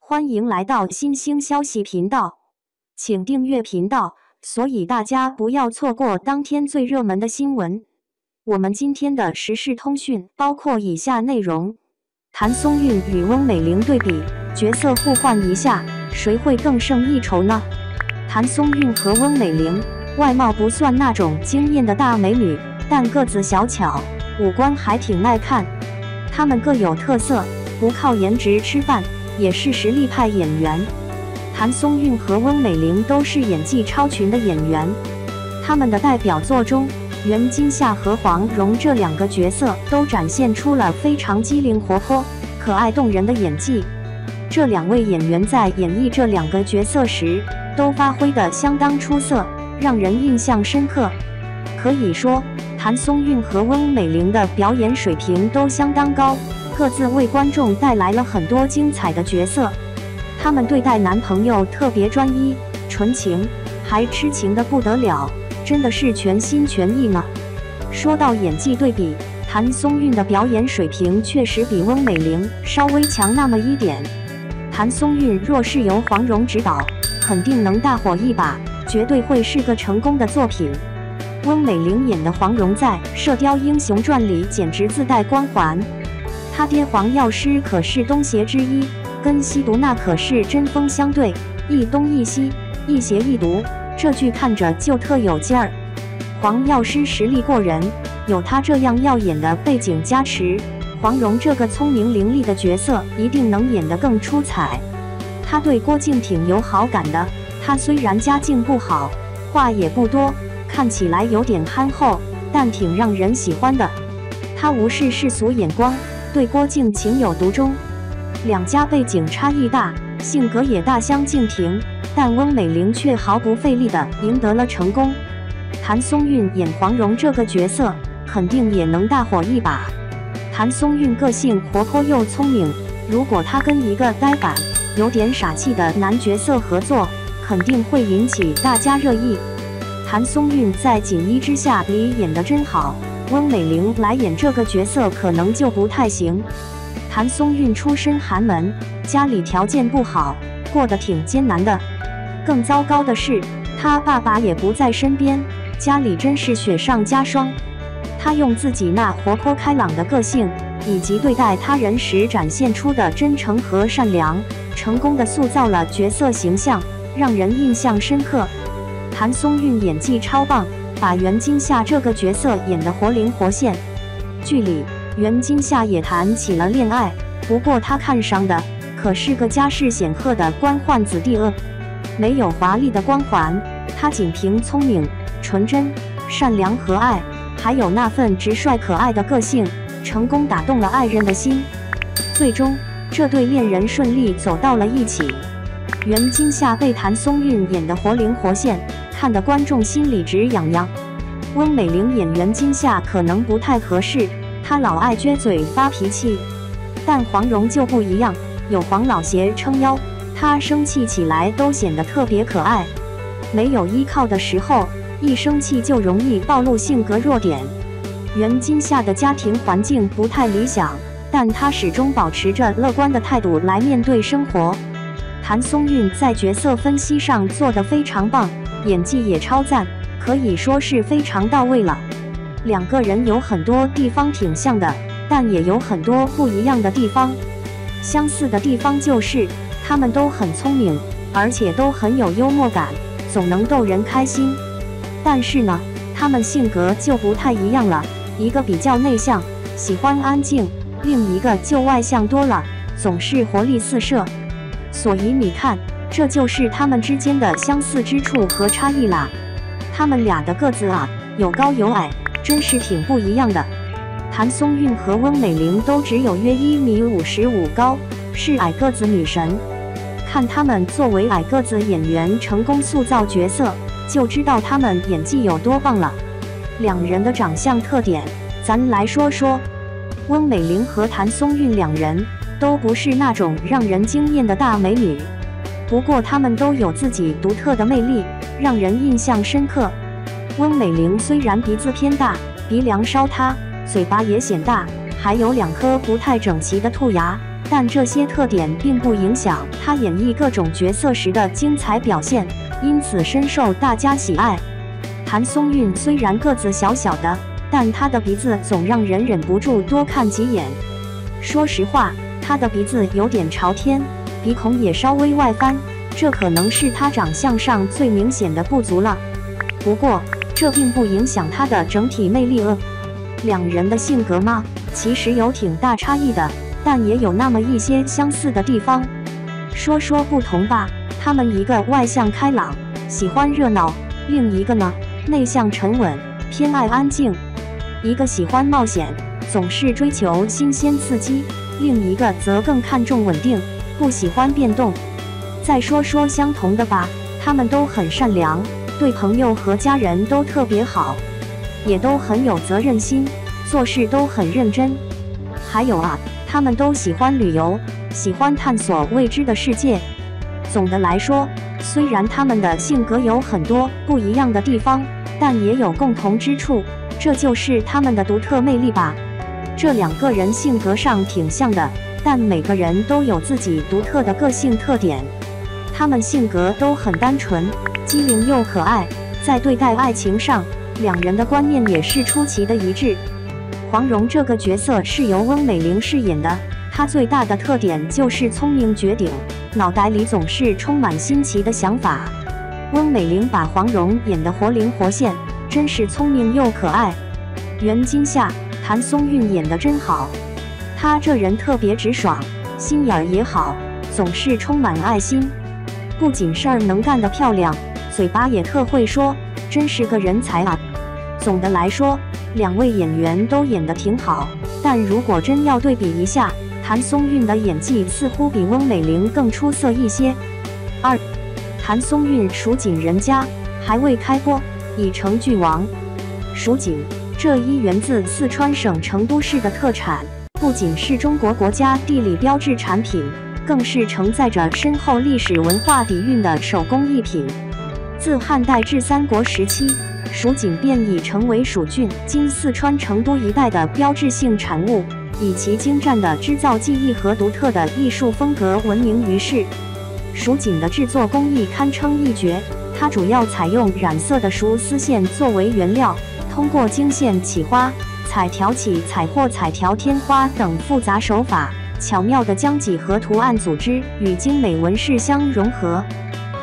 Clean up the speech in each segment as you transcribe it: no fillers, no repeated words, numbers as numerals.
欢迎来到新兴消息频道，请订阅频道，所以大家不要错过当天最热门的新闻。我们今天的时事通讯包括以下内容：谭松韵与翁美玲对比，角色互换一下，谁会更胜一筹呢？谭松韵和翁美玲外貌不算那种惊艳的大美女，但个子小巧，五官还挺耐看。她们各有特色，不靠颜值吃饭，也是实力派演员。谭松韵和翁美玲都是演技超群的演员，他们的代表作中，袁今夏和黄蓉这两个角色都展现出了非常机灵活泼、可爱动人的演技。这两位演员在演绎这两个角色时，都发挥得相当出色，让人印象深刻。可以说，谭松韵和翁美玲的表演水平都相当高，各自为观众带来了很多精彩的角色。他们对待男朋友特别专一、纯情，还痴情的不得了，真的是全心全意呢。说到演技对比，谭松韵的表演水平确实比翁美玲稍微强那么一点。谭松韵若是由黄蓉执导，肯定能大火一把，绝对会是个成功的作品。翁美玲演的黄蓉在《射雕英雄传》里简直自带光环，她爹黄药师可是东邪之一，跟西毒那可是针锋相对，一东一西，一邪一毒，这剧看着就特有劲儿。黄药师实力过人，有他这样耀眼的背景加持，黄蓉这个聪明伶俐的角色一定能演得更出彩。他对郭靖挺有好感的，他虽然家境不好，话也不多，看起来有点憨厚，但挺让人喜欢的。他无视世俗眼光，对郭靖情有独钟。两家背景差异大，性格也大相径庭，但翁美玲却毫不费力地赢得了成功。谭松韵演黄蓉这个角色，肯定也能大火一把。谭松韵个性活泼又聪明，如果她跟一个呆板、有点傻气的男角色合作，肯定会引起大家热议。谭松韵在《锦衣之下》里演得真好，翁美玲来演这个角色可能就不太行。谭松韵出身寒门，家里条件不好，过得挺艰难的。更糟糕的是，她爸爸也不在身边，家里真是雪上加霜。她用自己那活泼开朗的个性，以及对待他人时展现出的真诚和善良，成功地塑造了角色形象，让人印象深刻。谭松韵演技超棒，把袁今夏这个角色演得活灵活现。剧里，袁今夏也谈起了恋爱，不过他看上的可是个家世显赫的官宦子弟没有华丽的光环，他仅凭聪明、纯真、善良和爱，还有那份直率可爱的个性，成功打动了爱人的心。最终，这对恋人顺利走到了一起。袁今夏被谭松韵演得活灵活现，看得观众心里直痒痒。翁美玲演袁今夏可能不太合适，她老爱撅嘴发脾气，但黄蓉就不一样，有黄老邪撑腰，她生气起来都显得特别可爱。没有依靠的时候，一生气就容易暴露性格弱点。袁今夏的家庭环境不太理想，但她始终保持着乐观的态度来面对生活。谭松韵在角色分析上做得非常棒，演技也超赞，可以说是非常到位了。两个人有很多地方挺像的，但也有很多不一样的地方。相似的地方就是他们都很聪明，而且都很有幽默感，总能逗人开心。但是呢，他们性格就不太一样了，一个比较内向，喜欢安静，另一个就外向多了，总是活力四射。所以你看，这就是他们之间的相似之处和差异啦。他们俩的个子啊，有高有矮，真是挺不一样的。谭松韵和翁美玲都只有约1.55米高，是矮个子女神。看他们作为矮个子演员成功塑造角色，就知道他们演技有多棒了。两人的长相特点，咱来说说。翁美玲和谭松韵两人都不是那种让人惊艳的大美女，不过她们都有自己独特的魅力，让人印象深刻。翁美玲虽然鼻子偏大，鼻梁稍塌，嘴巴也显大，还有2颗不太整齐的兔牙，但这些特点并不影响他演绎各种角色时的精彩表现，因此深受大家喜爱。谭松韵虽然个子小小的，但她的鼻子总让人忍不住多看几眼。说实话，她的鼻子有点朝天，鼻孔也稍微外翻，这可能是她长相上最明显的不足了。不过，这并不影响她的整体魅力。两人的性格嘛，其实有挺大差异的，但也有那么一些相似的地方。说说不同吧，他们一个外向开朗，喜欢热闹，另一个呢，内向沉稳，偏爱安静。一个喜欢冒险，总是追求新鲜刺激，另一个则更看重稳定，不喜欢变动。再说说相同的吧，他们都很善良，对朋友和家人都特别好，也都很有责任心，做事都很认真。还有啊，他们都喜欢旅游，喜欢探索未知的世界。总的来说，虽然他们的性格有很多不一样的地方，但也有共同之处，这就是他们的独特魅力吧。这两个人性格上挺像的，但每个人都有自己独特的个性特点。他们性格都很单纯，机灵又可爱，在对待爱情上，两人的观念也是出奇的一致。黄蓉这个角色是由翁美玲饰演的，她最大的特点就是聪明绝顶，脑袋里总是充满新奇的想法。翁美玲把黄蓉演得活灵活现，真是聪明又可爱。袁今夏、谭松韵演得真好，她这人特别直爽，心眼儿也好，总是充满爱心。不仅事儿能干得漂亮，嘴巴也特会说，真是个人才啊。总的来说，两位演员都演得挺好，但如果真要对比一下，谭松韵的演技似乎比翁美玲更出色一些。2. 谭松韵蜀锦人家还未开播，已成剧王。蜀锦这一源自四川省成都市的特产，不仅是中国国家地理标志产品，更是承载着深厚历史文化底蕴的手工艺品。自汉代至三国时期，蜀锦便已成为蜀郡（今四川成都一带）的标志性产物，以其精湛的织造技艺和独特的艺术风格闻名于世。蜀锦的制作工艺堪称一绝，它主要采用染色的熟丝线作为原料，通过经线起花、彩条起彩或彩条添花等复杂手法，巧妙地将几何图案组织与精美纹饰相融合。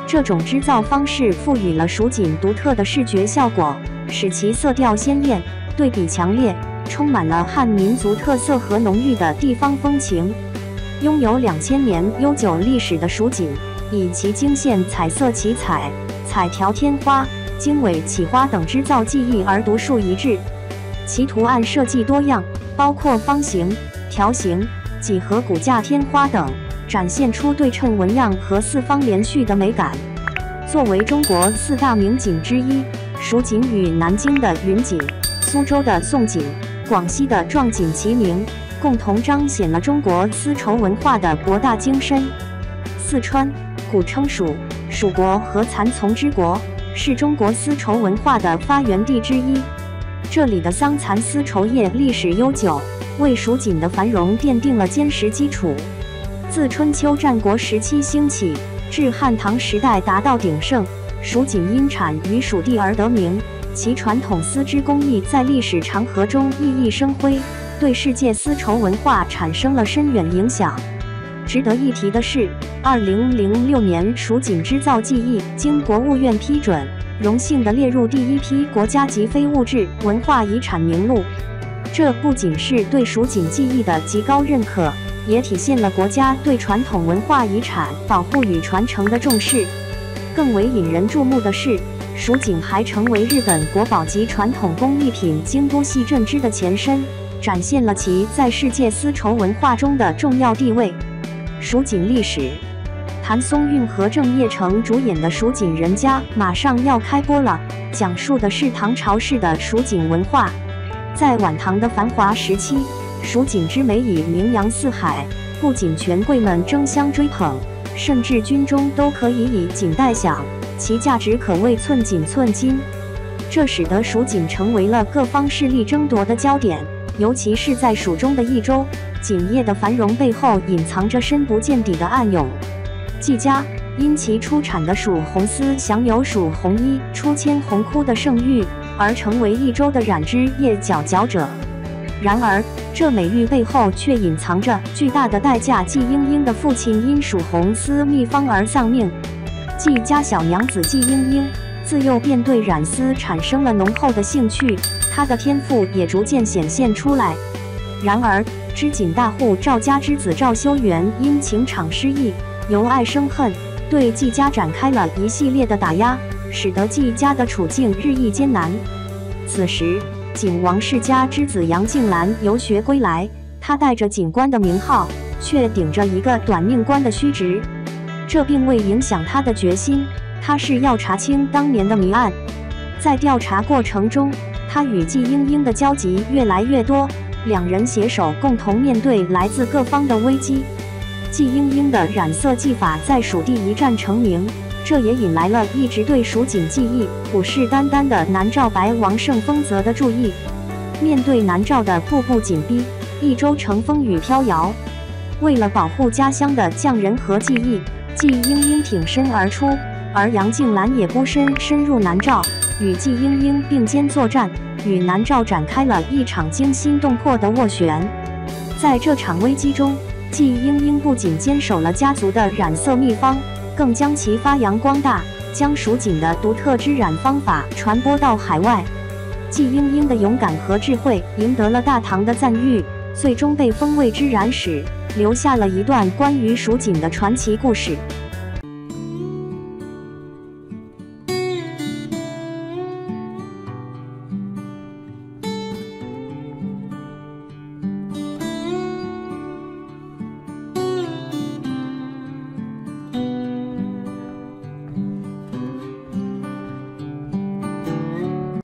这种织造方式赋予了蜀锦独特的视觉效果，使其色调鲜艳，对比强烈，充满了汉民族特色和浓郁的地方风情。拥有2000年悠久历史的蜀锦，以其经线彩色起彩、彩条添花、经纬起花等织造技艺而独树一帜。其图案设计多样，包括方形、条形、几何骨架添花等，展现出对称纹样和四方连续的美感。作为中国4大名锦之一，蜀锦与南京的云锦、苏州的宋锦、广西的壮锦齐名，共同彰显了中国丝绸文化的博大精深。四川古称蜀，蜀国和蚕丛之国，是中国丝绸文化的发源地之一。这里的桑蚕丝绸业历史悠久，为蜀锦的繁荣奠定了坚实基础。自春秋战国时期兴起，至汉唐时代达到鼎盛，蜀锦因产于蜀地而得名，其传统丝织工艺在历史长河中熠熠生辉，对世界丝绸文化产生了深远影响。值得一提的是，2006年蜀锦织造技艺经国务院批准，荣幸地列入第一批国家级非物质文化遗产名录。这不仅是对蜀锦技艺的极高认可，也体现了国家对传统文化遗产保护与传承的重视。更为引人注目的是，蜀锦还成为日本国宝级传统工艺品京都细镇织的前身，展现了其在世界丝绸文化中的重要地位。蜀锦历史，谭松韵和郑业成主演的《蜀锦人家》马上要开播了，讲述的是唐朝式的蜀锦文化。在晚唐的繁华时期，蜀锦之美已名扬四海，不仅权贵们争相追捧，甚至军中都可以以锦代响，其价值可谓寸锦寸金。这使得蜀锦成为了各方势力争夺的焦点，尤其是在蜀中的益州，锦业的繁荣背后隐藏着深不见底的暗涌。季家因其出产的蜀红丝享有蜀红衣出千红窟的盛誉，而成为益州的染织业佼佼者。然而，这美誉背后却隐藏着巨大的代价。季莺莺的父亲因蜀红丝秘方而丧命，季家小娘子季莺莺自幼便对染丝产生了浓厚的兴趣，她的天赋也逐渐显现出来。然而，织锦大户赵家之子赵修元因情场失意，由爱生恨，对季家展开了一系列的打压，使得季家的处境日益艰难。此时，景王世家之子杨静兰游学归来，他带着警官的名号，却顶着一个短命官的虚职。这并未影响他的决心，他是要查清当年的谜案。在调查过程中，他与季莺莺的交集越来越多，两人携手共同面对来自各方的危机。季莺莺的染色技法在蜀地一战成名，这也引来了一直对蜀锦技艺虎视眈眈的南诏白王盛丰泽的注意。面对南诏的步步紧逼，益州呈风雨飘摇。为了保护家乡的匠人和技艺，季莺莺挺身而出，而杨静兰也孤身深入南诏，与季莺莺并肩作战，与南诏展开了一场惊心动魄的斡旋。在这场危机中，季莺莺不仅坚守了家族的染色秘方，更将其发扬光大，将蜀锦的独特织染方法传播到海外。季莺莺的勇敢和智慧赢得了大唐的赞誉，最终被封为织染使，留下了一段关于蜀锦的传奇故事。